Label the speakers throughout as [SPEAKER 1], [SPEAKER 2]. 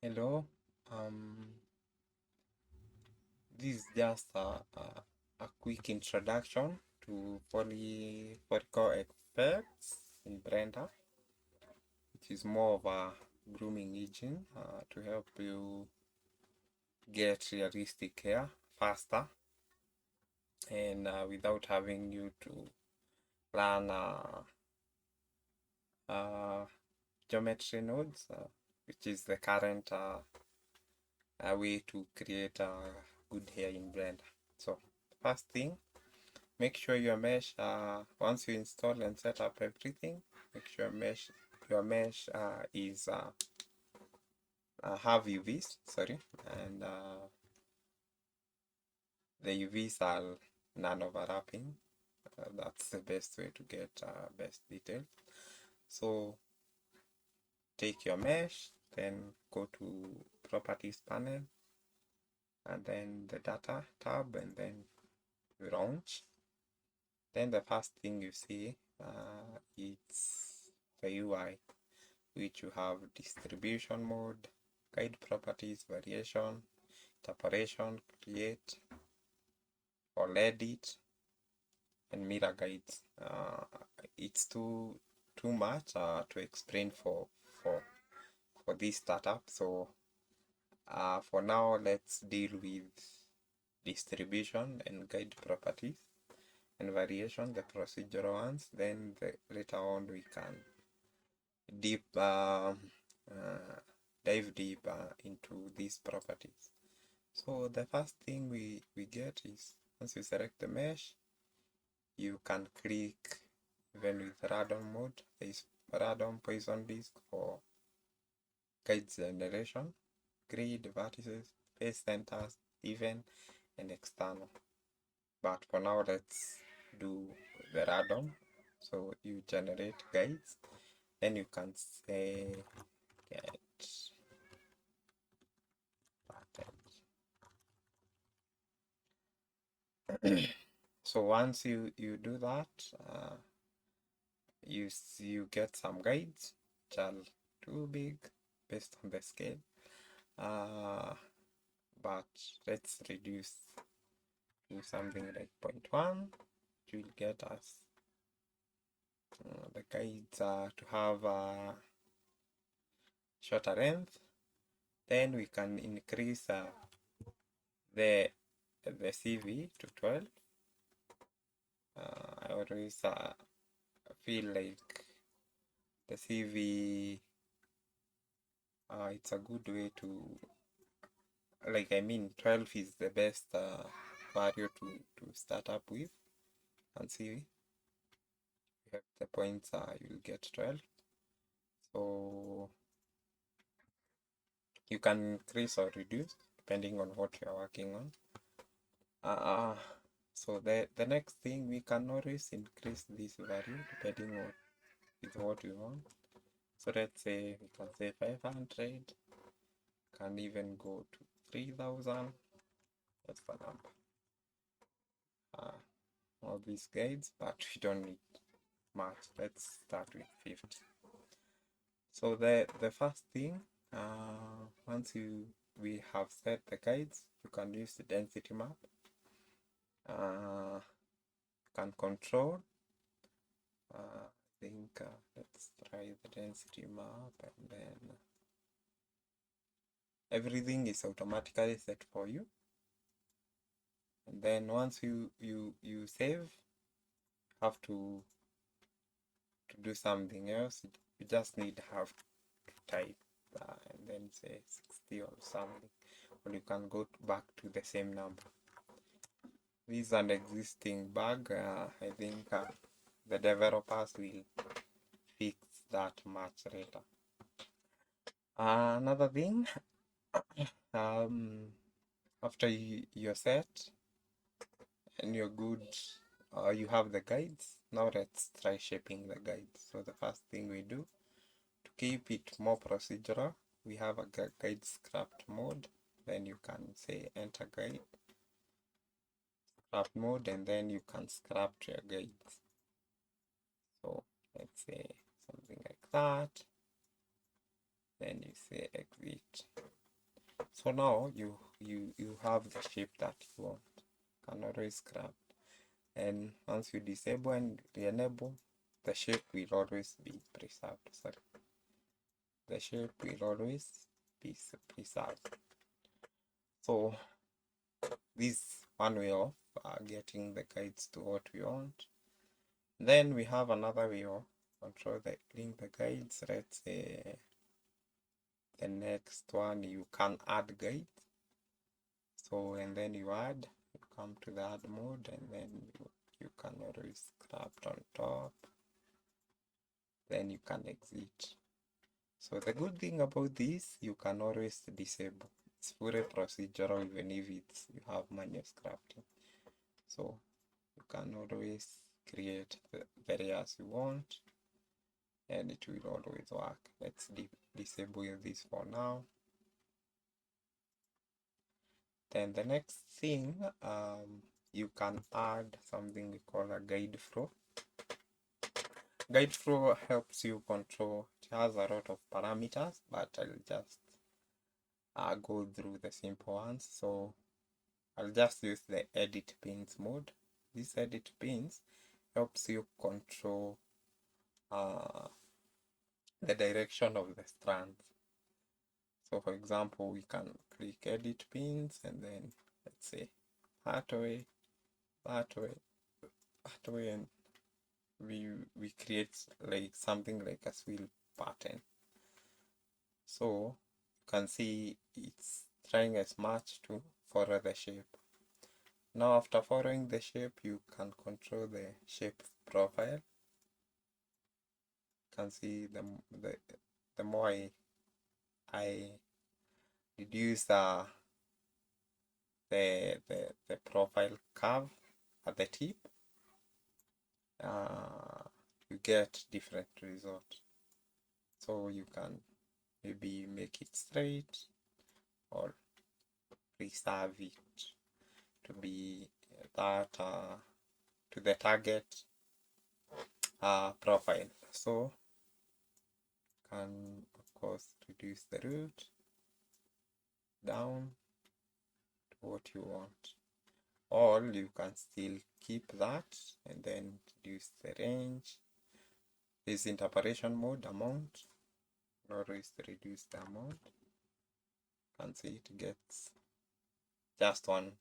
[SPEAKER 1] Hello, um, this is just a quick introduction to FollicleFx in Blender, which is more of a grooming engine to help you get realistic hair faster and without having you to learn geometry nodes, which is the current way to create good hair in Blender. So, first thing, make sure your mesh, once you install and set up everything, make sure your mesh is have UVs, sorry, and the UVs are non-overlapping. That's the best way to get best details. So take your mesh, then go to properties panel, and then the data tab, and then launch. Then the first thing you see it's the UI, which you have distribution mode, guide properties, variation, interpolation, create, or edit, and mirror guides. It's too much to explain for this startup. So for now, let's deal with distribution and guide properties, and variation, the procedural ones. Then later on we can dive deep into these properties. So the first thing we get is, once you select the mesh, you can click, even with random mode, there is random poison disk for guide generation, grid, vertices, face centers, even, and external. But for now, let's do the random. So you generate guides, then you can say get pattern. So once you do that, you get some guides which are too big based on the scale, but let's reduce to something like 0.1, which will get us the guides to have a shorter length. Then we can increase the CV to 12. I always feel like the CV, it's a good way to, like, I mean, 12 is the best value to start up with. And see, you have the points, you'll get 12. So you can increase or reduce depending on what you're working on. So the next thing, we can always increase this value depending on with what we want. So let's say we can say 500, can even go to 3000. That's the number. All these guides, but we don't need much. Let's start with 50. So the first thing, once we have set the guides, you can use the density map. Can control. I think let's try the density map, and then everything is automatically set for you. And then once you save, you have to do something else. You just need to have to type and then say 60 or something, or you can go back to the same number. This is an existing bug. I think the developers will fix that much later. Another thing, after you're set and you're good, you have the guides. Now let's try shaping the guides. So the first thing we do, to keep it more procedural, we have a guide scrapped mode. Then you can say enter guide scrap mode, and then you can scrap your guides. So let's say something like that. then you say exit. So now you have the shape that you want. You can always grab, and once you disable and re-enable, the shape will always be preserved. Sorry, the shape will always be preserved. So this one way of getting the guides to what we want. Then we have another way of controlling the guides. Let's say the next one, you can add guides. So, and then you add, you come to the add mode, and then you can always grab on top, then you can exit. So the good thing about this, you can always disable. It's fully procedural even if you have manual scripting. So you can always create the areas you want, and it will always work. Let's disable this for now. Then the next thing, you can add something we call a guide flow. Guide flow helps you control. It has a lot of parameters, but I'll just go through the simple ones. So I'll just use the edit pins mode. This edit pins helps you control the direction of the strands. So for example, we can click edit pins, and then let's say that way, and we create like something like a swivel pattern. So you can see it's trying as much to follow the shape. Now after following the shape, you can control the shape profile. You can see the more I reduce the profile curve at the tip, you get different results. So you can maybe make it straight or preserve it to be that to the target profile. So you can of course reduce the root down to what you want, or you can still keep that and then reduce the range. This interpolation mode amount, always reduce the amount. You can see it gets just one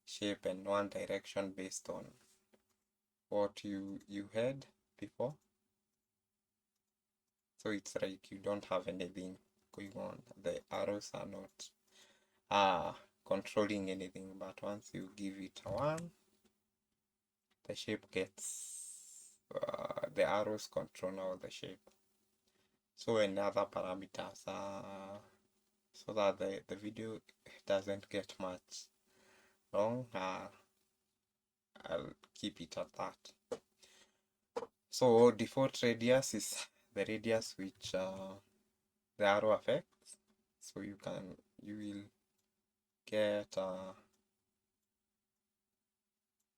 [SPEAKER 1] shape and one direction based on what you had before. So it's like you don't have anything going on. The arrows are not controlling anything, but once you give it a 1, the shape gets the arrows control now the shape. So another parameters so that the video doesn't get much long, I'll keep it at that. So default radius is the radius which the arrow affects. So you will get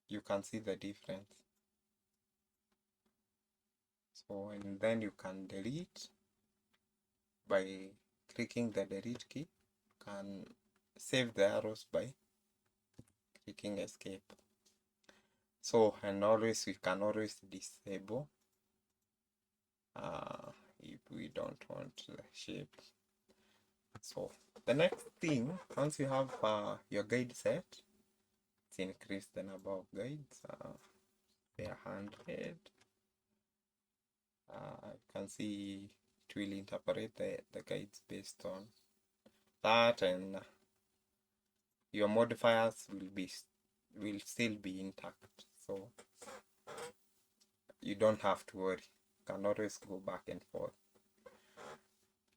[SPEAKER 1] you can see the difference. So and then you can delete by clicking the delete key. You can save the arrows by clicking escape. So and always we can always disable if we don't want the shape. So the next thing, once you have your guide set, let's increase the number of guides. They are 100. You can see it will interpret the guides based on that, and your modifiers will still be intact. So you don't have to worry. You can always go back and forth.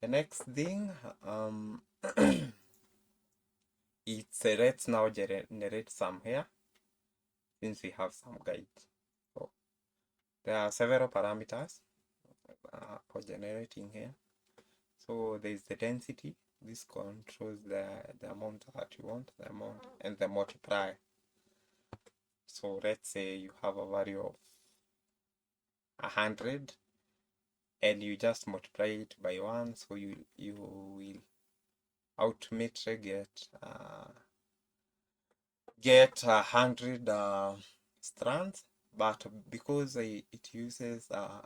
[SPEAKER 1] The next thing, it's let's now generate some here, since we have some guides. So there are several parameters for generating here. So there is the density. This controls the amount that you want, the amount, and the multiplier. So let's say you have a value of 100, and you just multiply it by 1, so you will ultimately get 100 strands. But because it uses a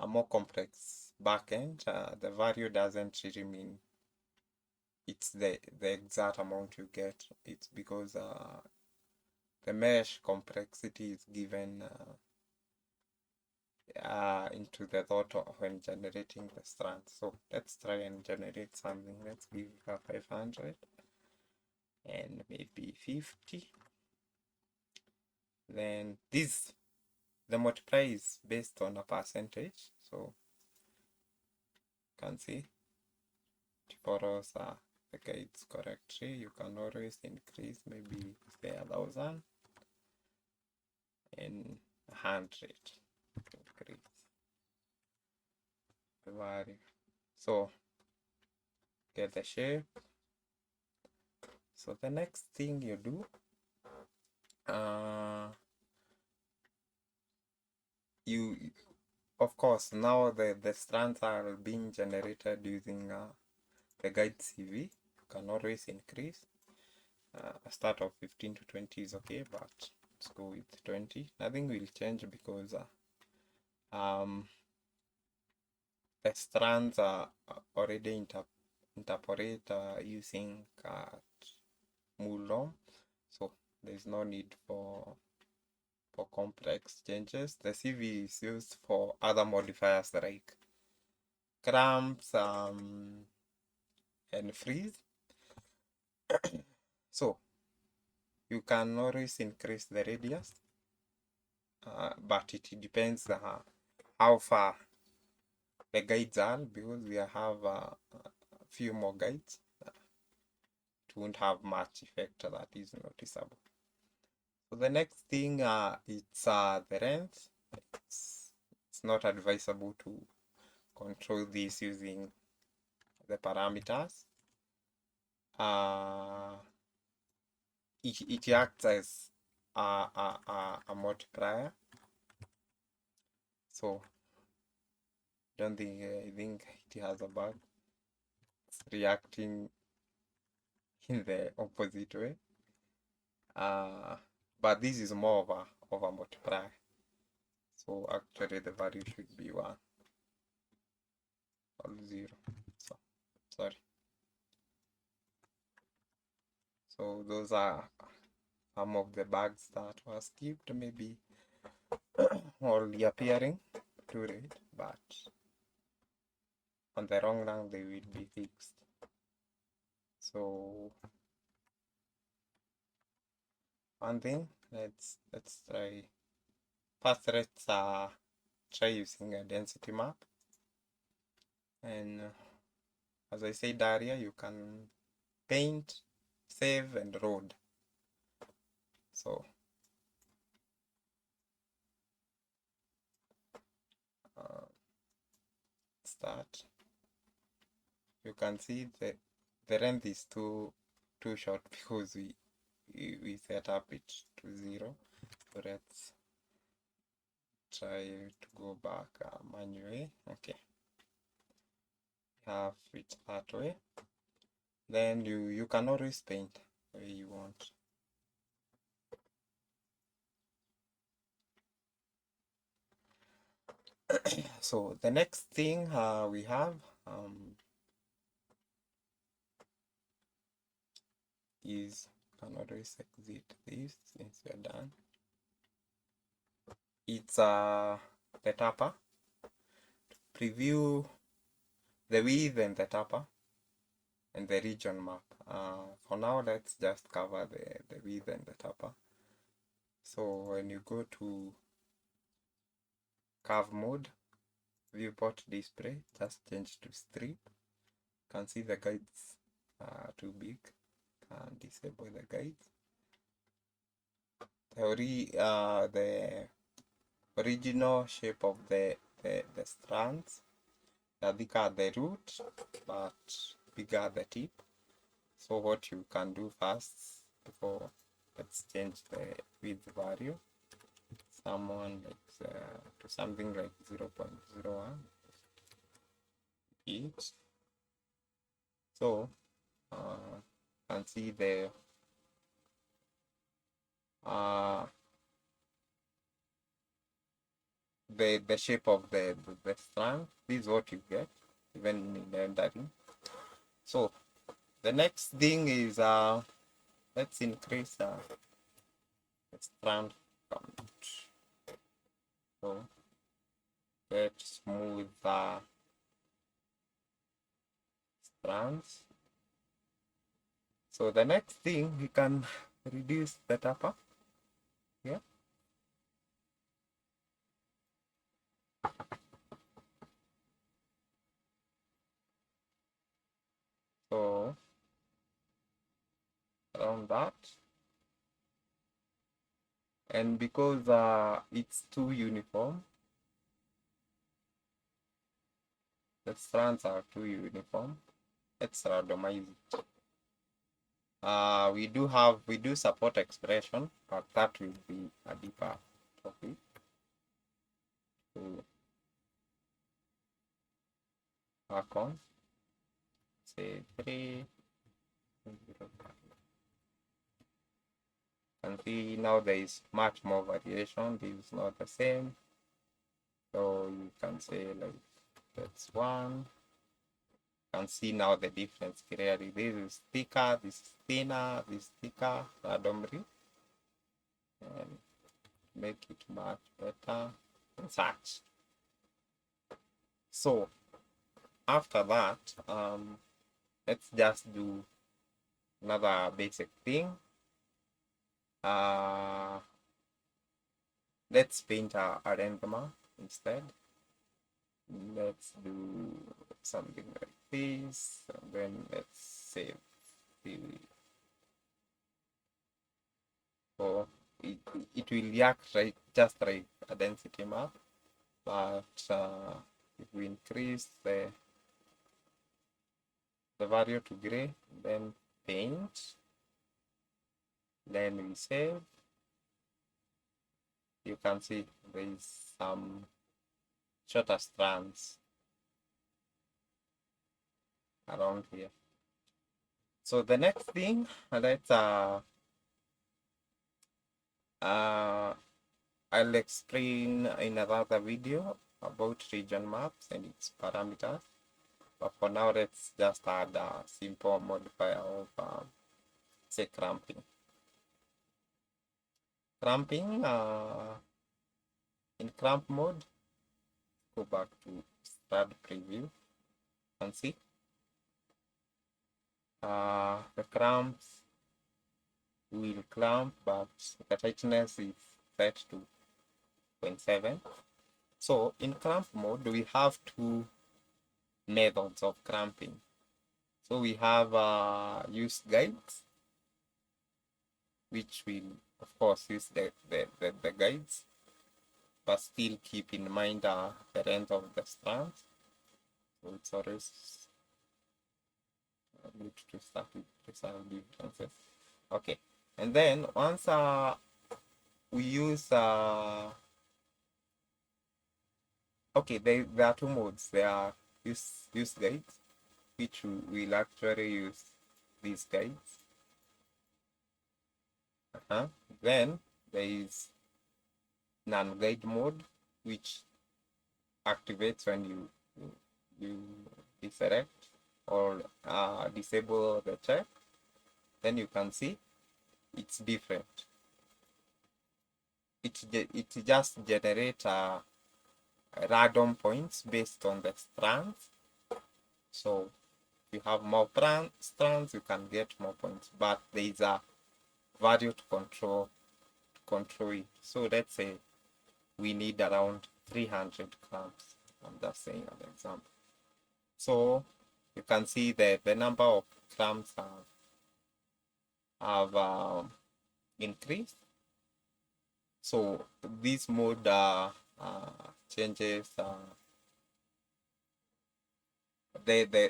[SPEAKER 1] more complex backend, the value doesn't really mean it's the exact amount you get. It's because the mesh complexity is given into the thought of when generating the strands. So let's try and generate something. Let's give 500 and maybe 50. Then the multiply is based on a percentage. So you can see it follows the guides correctly. You can always increase, maybe say 1,000 and 100 to increase the value. So get the shape. So the next thing you do, you of course now the strands are being generated using the guide CV. You can always increase. A start of 15 to 20 is okay, but let's go with 20. Nothing will change because the strands are already interpolated using Moodle, so there's no need for complex changes. The CV is used for other modifiers like cramps and freeze. So you can always increase the radius, but it depends how far the guides are, because we have a few more guides. It won't have much effect that is noticeable. So the next thing it's the length. It's not advisable to control this using the parameters. It acts as a multiplier. So don't think I think it has a bug. It's reacting in the opposite way. But this is more of a multiplier. So actually the value should be 1 or 0. So sorry. So those are some of the bugs that were skipped, maybe only appearing too late, but on the long run they will be fixed. So one thing, let's try. First, let's try using a density map. And as I said earlier, you can paint, save, and load. So start. You can see the length is too short because we set up it to 0. So let's try to go back manually. Okay, have it that way. Then you can always paint the way you want. So the next thing we have is, can always exit this since we're done. It's the tapper. Preview the width and the tapper and the region map. For now, let's just cover the width and the tapper. So when you go to curve mode, viewport display, just change to strip. You can see the guides are too big. Can disable the guides. The original shape of the strands are bigger at the root but bigger at the tip. So what you can do first, before let's change the width value, someone like to something like 0.01 each. So can see the shape of the strand. This is what you get even in rendering. So the next thing is let's increase the strand count. So get smooth strands. So the next thing, we can reduce the taper. Yeah. So around that. And because it's too uniform, the strands are too uniform, let's randomize it. We do support expression, but that will be a deeper topic. So work on, say 3. And see now there is much more variation. This is not the same. So you can say like that's 1. You can see now the difference clearly. This is thicker, this is thinner, this is thicker, randomly. And make it much better and such. So after that, let's just do another basic thing. Let's paint a rendezvous instead. Let's do something like this, and then let's save the. So it will act right, just like a density map, but if we increase the value to gray, then paint, then we save, you can see there is some shorter strands around here. So the next thing, let's I'll explain in another video about region maps and its parameters. But for now, let's just add a simple modifier of say cramping. Cramping, in cramp mode, go back to start preview and see the cramps will clamp, but the tightness is set to 0.7. So in cramp mode, we have two methods of cramping. So we have use guides, which will of course use the guides, but still keep in mind the length of the strands. So it's always good to start with preserve differences. Okay, and then once we use okay, there are two modes. There are use guides, which we will actually use these guides. Then there is non-guide mode, which activates when you deselect or disable the check. Then you can see it's different. It just generates random points based on the strands. So if you have more strands, you can get more points, but there is a value to control it. So let's say we need around 300 clamps. I'm just saying an example. So you can see that the number of clamps have increased. So this mode changes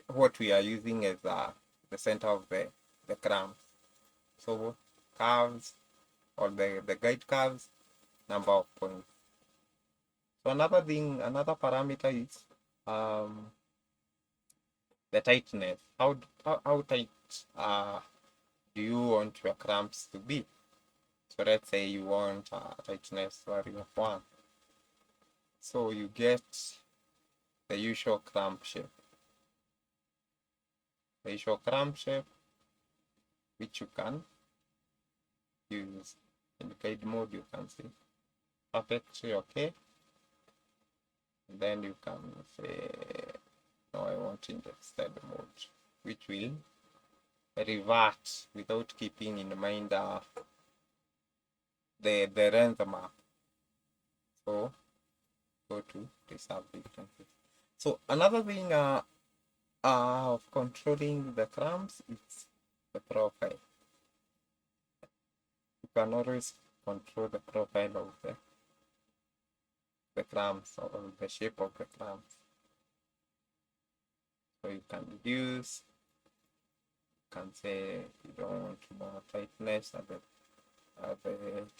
[SPEAKER 1] what we are using is the center of the clamps. So curves or the guide curves, number of points. So another parameter is the tightness. How tight do you want your clamps to be? So let's say you want a tightness value of 1. So you get the usual clamp shape. The usual clamp shape which you can use in guide mode. You can see perfectly okay. And then you can say, no, I want in the steady mode, which will revert without keeping in mind the length map. So go to preserve differences. So another thing of controlling the clamps is the profile. You can always control the profile of the clamps or the shape of the clamps. So you can reduce, you can say you don't want more tightness at the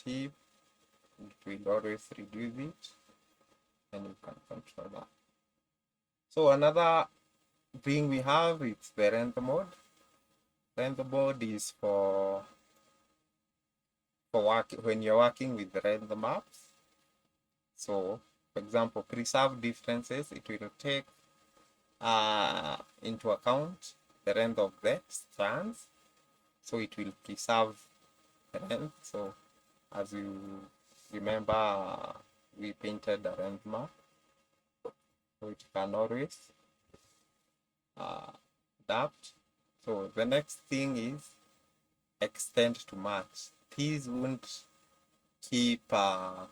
[SPEAKER 1] tip, it will always reduce it, and you can control that. So another thing we have is the length mode. Length mode is for when you're working with the length maps. So for example, preserve differences, it will take into account the length of the strands. So it will preserve the length. So as you remember, we painted the length map. So it can always adapt. So the next thing is extend to match. These won't keep the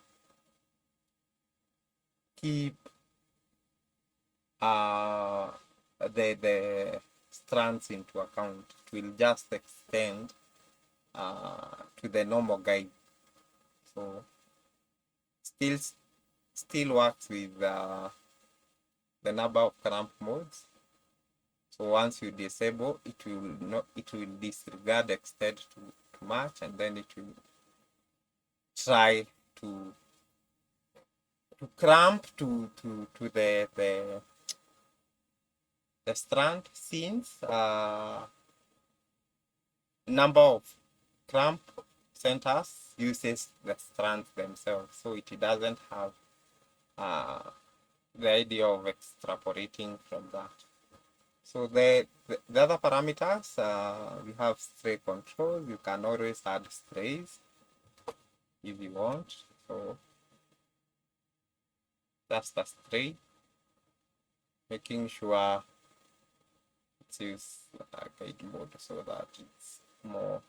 [SPEAKER 1] strands into account. It will just extend to the normal guide. So still works with the number of clamp modes. So once you disable, it will disregard extend to match, and then it will try to clamp to the strand, since number of clamp centers uses the strands themselves, so it doesn't have the idea of extrapolating from that. So the other parameters, we have stray controls. You can always add strays if you want. So that's the stray, making sure it's used guide mode so that it's more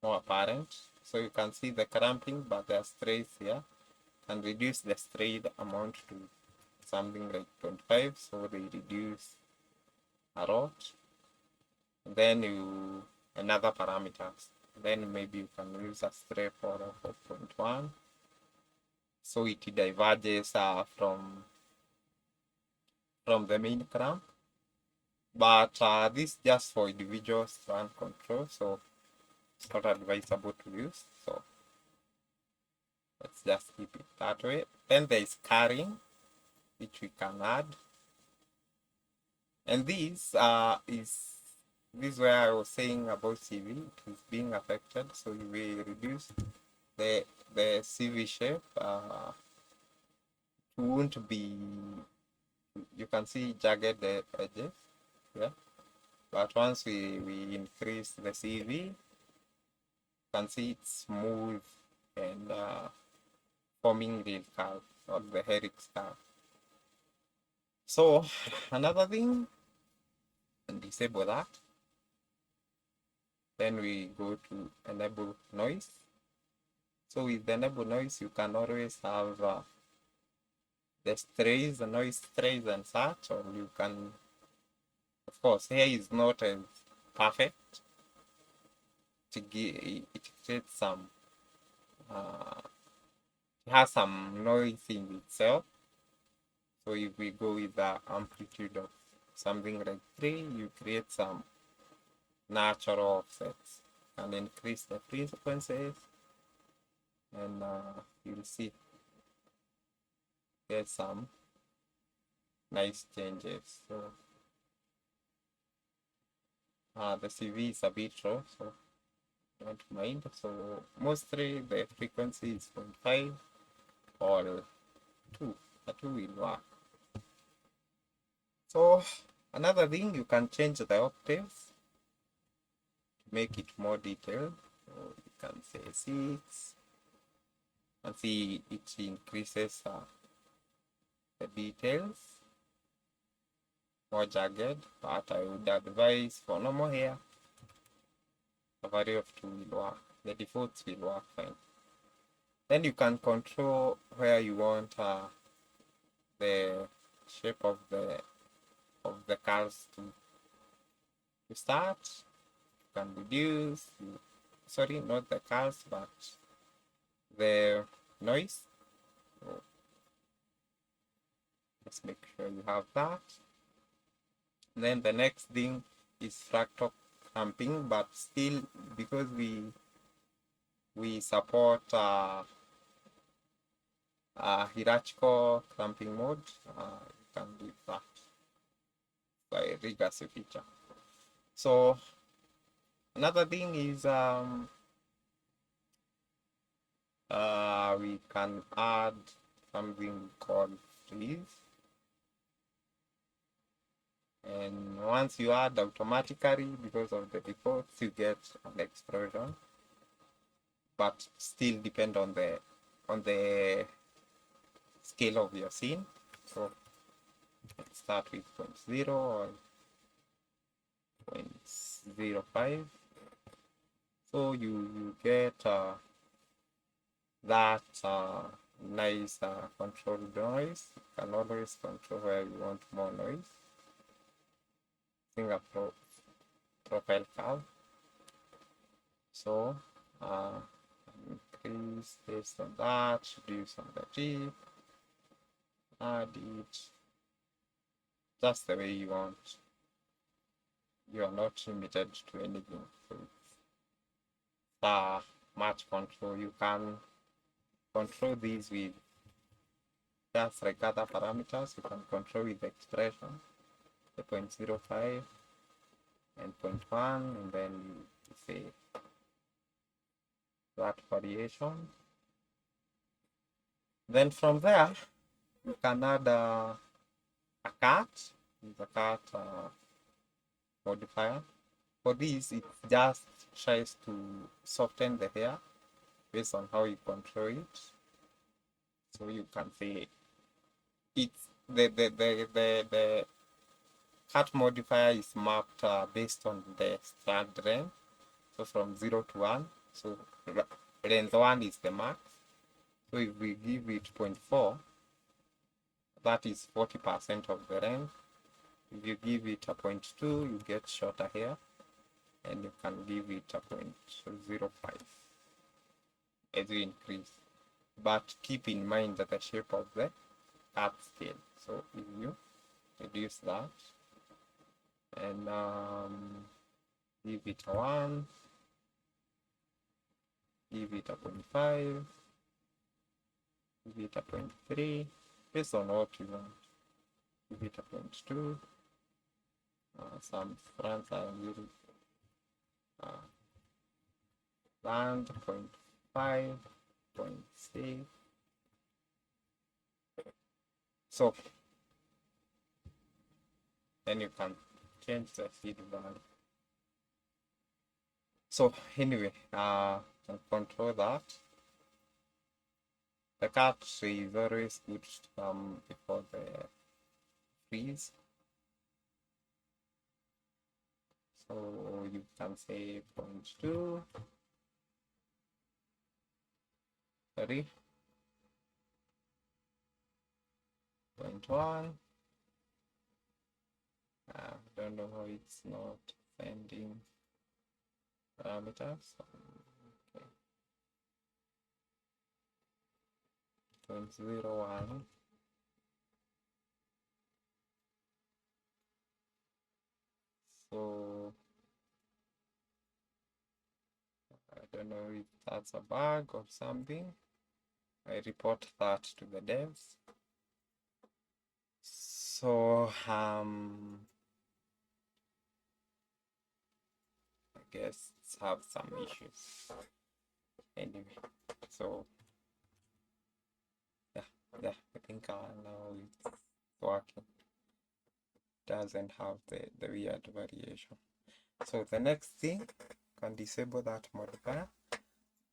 [SPEAKER 1] apparent. So you can see the cramping, but there are strays here. And reduce the stray amount to something like 25, so they reduce a lot. And then another parameters. Then maybe you can use a stray for 4.1, so it diverges from the main clamp. But this just for individual strand control, so it's not advisable to use. So let's just keep it that way. Then there is carrying, which we can add. And this is where I was saying about CV, it is being affected. So we reduce the CV shape. It won't be, you can see jagged edges, yeah. But once we increase the CV, you can see it's smooth and forming real curve, or the helix curve. So another thing, disable that. Then we go to enable noise. So with enable noise, you can always have the strays, the noise strays and such, or you can, of course, here is not as perfect. It creates some, it has some noise in itself. So if we go with the amplitude of something like 3, you create some natural offsets and increase the frequencies, and you'll see get some nice changes. So the CV is a bit low, so don't mind. So mostly the frequency is 0.5 or 2. A 2 will work. So another thing, you can change the octaves to make it more detailed. So you can say 6 and see it increases the details more jagged, but I would advise for normal hair a value of 2 will work. The defaults will work fine. Then you can control where you want the shape of the curves to start. You can reduce, sorry, not the curves, but the noise. So just make sure you have that. And then the next thing is fractal clamping, but still, because we support hierarchical clamping mode, you can do that by regressive feature. So another thing is we can add something called freeze, and once you add automatically, because of the defaults, you get an explosion, but still depend on the scale of your scene. So let's start with 0.0 or 0.05. So you get that nice controlled noise. You can always control where you want more noise. Finger profile curve. So increase based on that, reduce on the tip, add it just the way you want. You are not limited to anything. So it's much control. You can control these with just like other parameters. You can control with the expression, the 0.05 and 0.1, and then you say that variation. Then from there, you can add a cut, the cut modifier. For this, it just tries to soften the hair based on how you control it. So you can say it's the cut modifier is mapped based on the strand length. So from 0 to 1. So length 1 is the max. So if we give it 0.4, that is 40% of the length. If you give it a 0.2, you get shorter hair, and you can give it a 0.05 as you increase. But keep in mind that the shape of the cut scale. So if you reduce that and give it a 1, give it a 0.5, give it a 0.3, based on what you want. Give it a 0.2. Some strands are really band 0.5, 0.6. So then you can change the feed value. So anyway, can control that. The cut is always good to come before the freeze. So you can say 0.2, sorry, 0.1. I don't know how it's not sending parameters. Okay. 0.01. So I don't know if that's a bug or something. I report that to the devs. So I guess it's have some issues anyway. So yeah, I think now it's working. Doesn't have the weird variation. So the next thing, you can disable that modifier.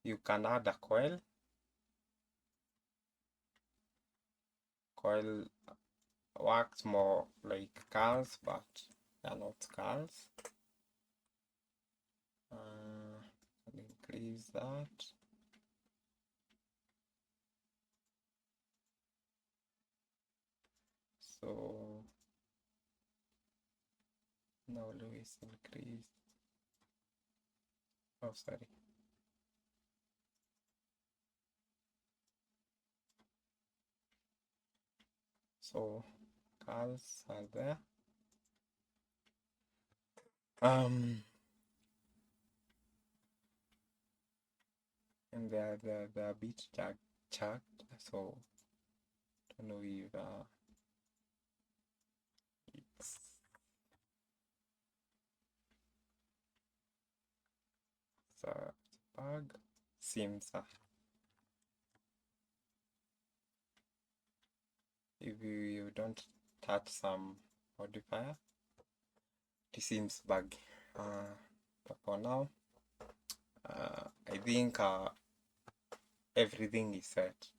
[SPEAKER 1] You can add a coil. Coil works more like cars, but they are not cars. Increase that. So now let's increase. Oh, sorry. So cars are there. And they're a bit chugged, so I don't know if it's a bug. Seems if you don't touch some modifier, it seems buggy. But for now, I think everything is set.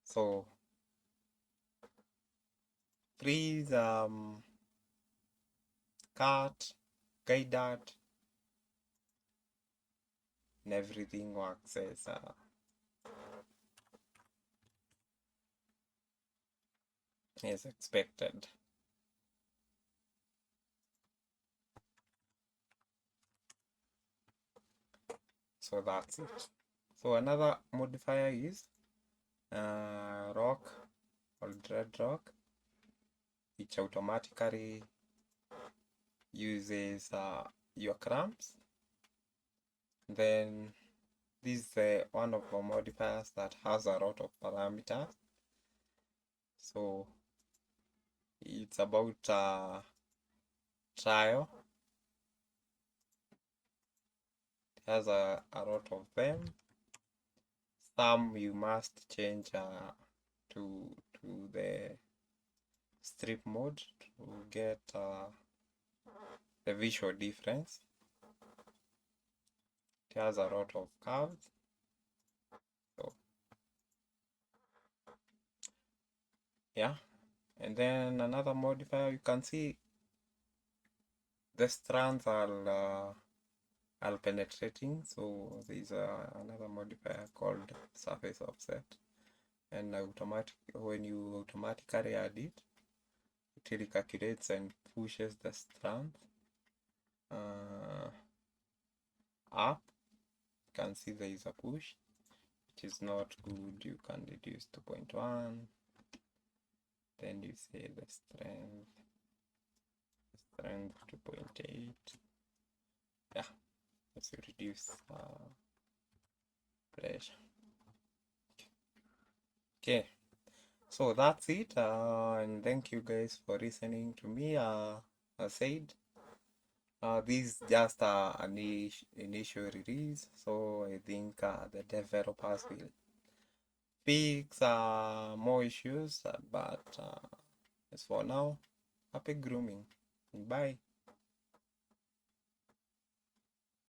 [SPEAKER 1] So freeze, cut, guided, and everything works as expected. So that's it. So another modifier is rock or dread rock, which automatically uses your cramps. Then this is one of the modifiers that has a lot of parameters. So it's about trial. It has a lot of them. Some you must change to the strip mode to get the visual difference. It has a lot of curves. So yeah, and then another modifier, you can see the strands are penetrating. So there's another modifier called surface offset, and when you automatically add it, it recalculates and pushes the strand up. You can see there is a push, which is not good. You can reduce to 0.1. Then you say the strength to 0.8. Yeah, let's reduce pressure. Okay, so that's it, and thank you guys for listening to me. I said this is just an initial release, so I think the developers will fix more issues, but as for now, happy grooming. Bye.